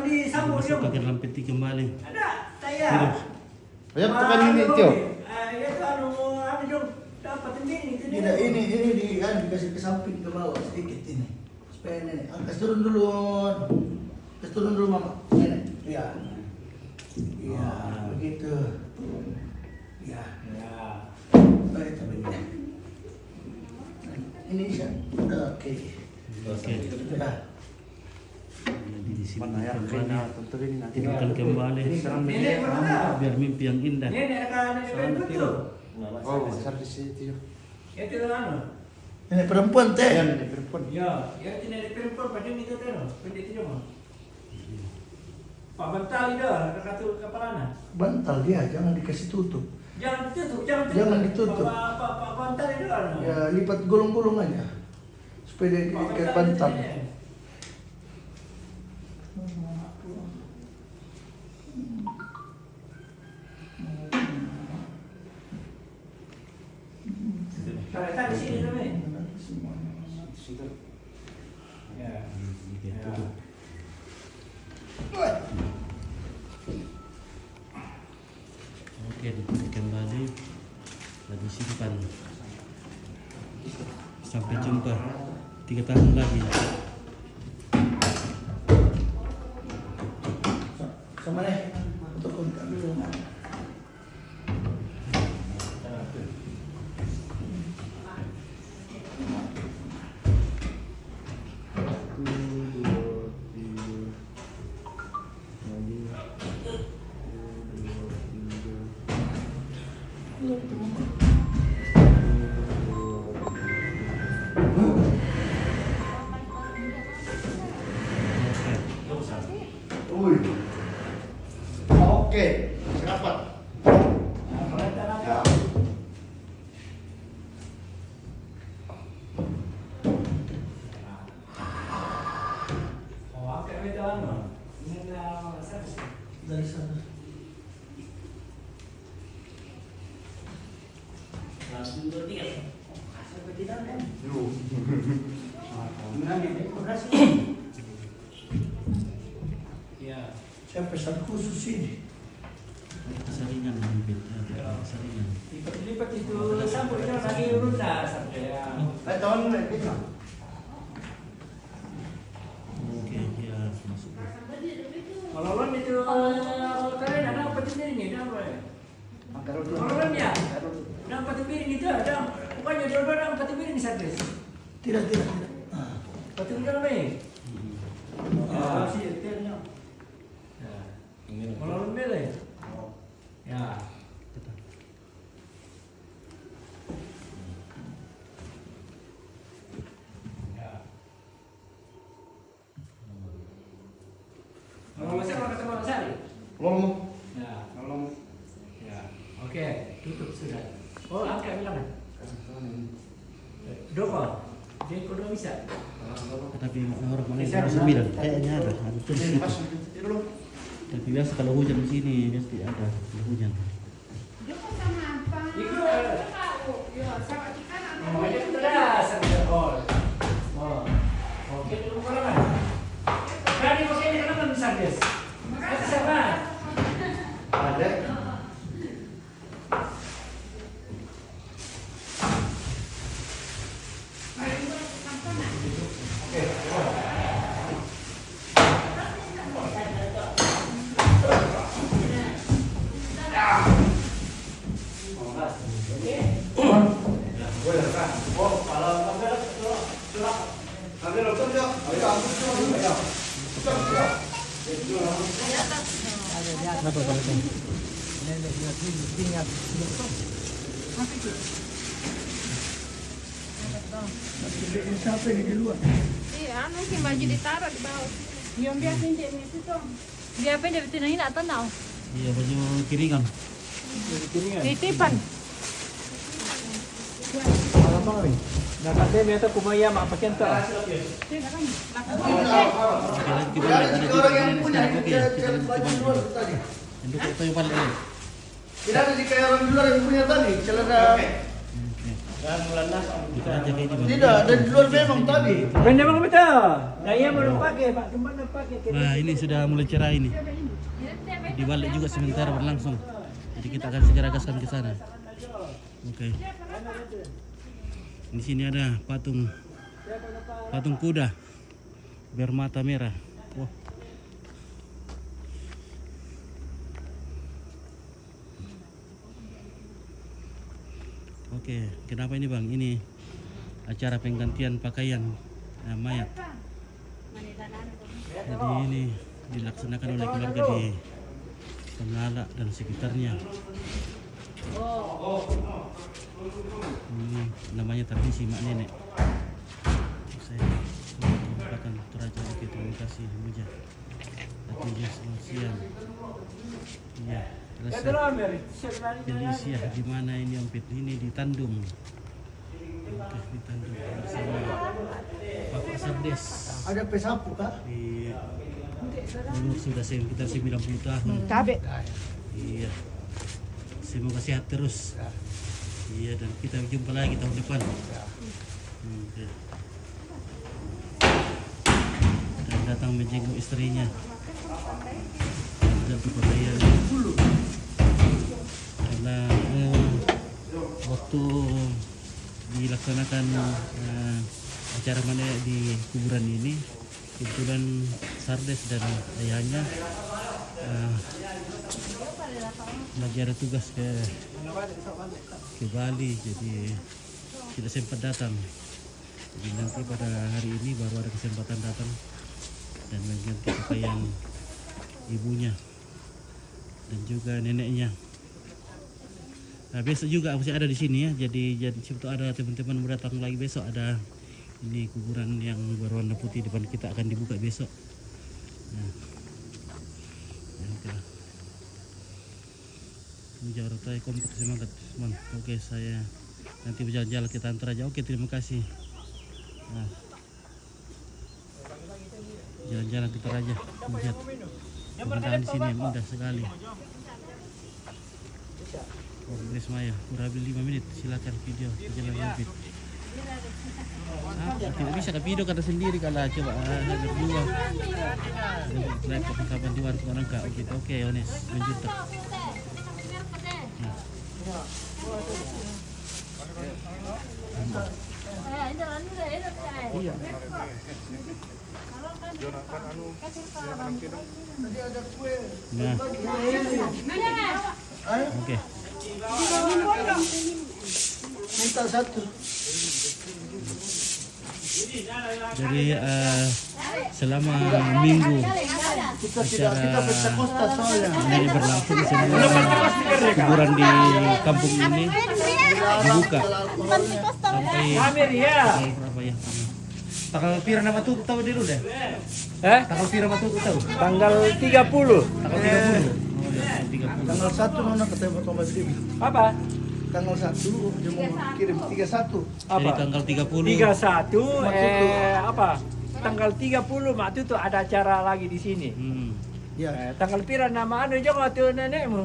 disambung Masuk ke dalam peti kembali. Ada, saya. Ayo tekan ini Tio. Ya tuh anu dong dapat ini. Tidak ini dikasih ke samping ke bawah sedikit ini. Supaya nenek angkat turun dulu. Terus turun dulu mama. Nenek. Iya. Iya, begitu. Iya. Ya. Baik, tapi ini bisa. Oke. Oke. Ya. Jadi di sini Mana ya? kembali. Nanti Tidurkan kembali. Nenek mana? Biar mimpi yang indah. Nenek akan betul. Oh, besar di situ. Itu anu. Nenek perempuan teh. Ya, nenek perempuan. Ya, ya itu nenek perempuan pada itu tuh. Pendek itu mah. Pak Bental itu kata kepalanya. Bantal dia, jangan dikasih tutup. Jangan ditutup, jangan Jangan ditutup. Pak Bental itu anu. Ya lipat gulung-gulung aja. Supaya dia kayak bantal. Tarik di sini dulu. Situ. Ya. Oke, tutup. Oke, ditutup kembali. Dan disimpan. Sampai jumpa 3 tahun lagi. Sama nih. Untuk kontak dulu. Uy. Oke, rapat. Ya. Oh, angkat beda anu. Ini servis. Dari sana. Langsung bertiga. Sampai di dalam. Ya. Saya pesan khusus ini. Keseringan mungkin. Keseringan. Lipat itu sambut itu lagi runda sampai ya. Tahun ini. Oke, ya masuk. Kalau lon itu kalian ada apa di sini nih? Ada apa ya? Kalau lon ya, ada apa di piring itu ada. Pokoknya dua ada apa di piring servis. Tidak. Ah. Betul kan nih? Ya, sih detailnya. Kalau lon milih. Ya. Kalau masih mau ketemu Sari? Ngomong. Ya, ya. Oke, tutup sudah. Oh, angkat bilang. Doko, dia kudu bisa. Tapi orang mana yang 9 kayaknya ada tulis itu. Tapi biasa kalau hujan di sini biasa tidak ada kalau hujan. Joko sama apa? Iku Tahu. Ya, sama ikan oh, ini sudah sampai oh. Oh. Oke, dulu mana? Tadi kok ini kenapa bisa, Des? Itu siapa? Ada. Apa kalau itu? Siapa ini di luar? Iya, mungkin baju ditaruh di bawah. Yang biasa di situ. Dia apa dari sini nak tahu? Iya baju kiringan. Titipan. Apa ni? Dapat dia biasa kumaya mak pakai tu. Oke lagi kita ada Orang yang punya kita baju luar tadi. untuk itu yang paling ini. Tidak ada di kayak orang di luar yang punya tadi celana. Oke. Kita aja kayak di Bang. Tidak, dari luar memang tadi. Benda bang betul. Nah iya mau pakai pak, kemana pakai? Nah ini sudah mulai cerah ini. Dibalik juga sementara berlangsung. Jadi kita akan segera gaskan ke sana. Oke. Di sini ada patung kuda bermata merah. Wah. Oke, kenapa ini bang? Ini acara penggantian pakaian mayat. Jadi ini dilaksanakan oleh keluarga di Pengala dan sekitarnya. Ini namanya tradisi mak nenek. Saya akan Toraja. Oke, terima kasih Muja. Artinya selamat siang. Iya, selesai. Indonesia di mana ini Om Pit? Ini di Tandung. Oke, di Tandung bersama Bapak Sardes. Ada pesapu kak? Di umur sudah sekitar 90 tahun. Cabe. Iya. Semoga sehat terus. Iya, dan kita jumpa lagi tahun depan. Oke. Dan datang menjenguk istrinya. Dan kepepayaan dulu. Karena waktu dilaksanakan acara mana di kuburan ini, kebetulan Sardes dan ayahnya lagi ada tugas ke Bali, jadi tidak sempat datang. Jadi nanti pada hari ini baru ada kesempatan datang dan mengganti pakaian ibunya dan juga neneknya. Nah, besok juga masih ada di sini ya. Jadi siapa ada teman-teman mau datang lagi besok, ada ini kuburan yang berwarna putih depan kita akan dibuka besok. Nah, menjauh tay kompak semangat teman. Oke, saya nanti berjalan-jalan kita antar aja. Oke, terima kasih. Nah, jalan-jalan kita aja lihat pemandangan di sini yang indah sekali. Grace Maya, kurang lebih 5 menit. Silakan video jalan lebih. Tidak bisa ke video kata sendiri kalau coba ada berdua. Lihat kapan di warung orang kak. Oke, Yones menjuta. Iya. Nah. Oke. Minta satu. Jadi selama minggu Kita pesta kosta soalnya. ini berlangsung semua kuburan di kampung ini dibuka sampai Amir ya. tanggal berapa ya? Tanggal pira nama tuh tahu dulu deh. Tanggal pira nama tuh tahu? Tanggal 30. Tanggal 30. Oh ya, 30. Tanggal 1 nona ketemu Tom Basri. Apa? Tanggal 1 dia mau kirim 31. Jadi tanggal 30. 31 apa? Tanggal 30 Mak Tutu ada acara lagi di sini. Ya. Tanggal pira nama anu juga tuh nenekmu?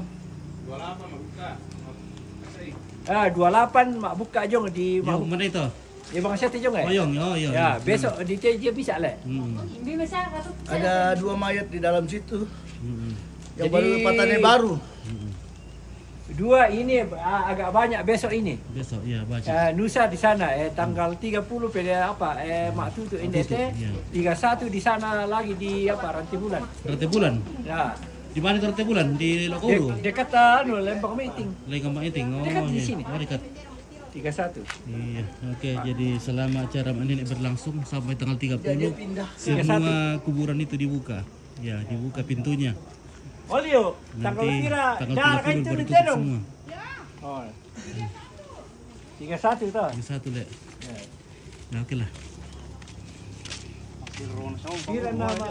28 buka. 28 Mak buka jong di Yang mana itu? Ya Bang Syati jong Oh, Yong. Oh, iya. Ya, besok di TJ bisa le. Ada 2 mayat di dalam situ. Yang Jadi- baru lepatannya baru. 2 ini agak banyak besok ini. Besok ya baca. Nusa di sana tanggal 30 pada apa Mak Tutu NDT, Iya. 31 di sana lagi di apa Ranti Bulan. Rante bulan. Ya. Di mana itu Rante bulan? Di Lokoro. Dekat Lembang Meeting Lengkang Iting. Oh, Dekat di iya. sini. Oh, dekat. 31. Iya, oke. Jadi selama acara ini berlangsung sampai tanggal 30, Dia pindah. semua kuburan itu dibuka. Ya, dibuka pintunya. Olio, tanggal Nanti pira tanggal dah 30 kan itu baru di tutup tenung. semua. Oh. 31 toh. Yang satu, Lek. Ya. Nah, oke lah. Pira nama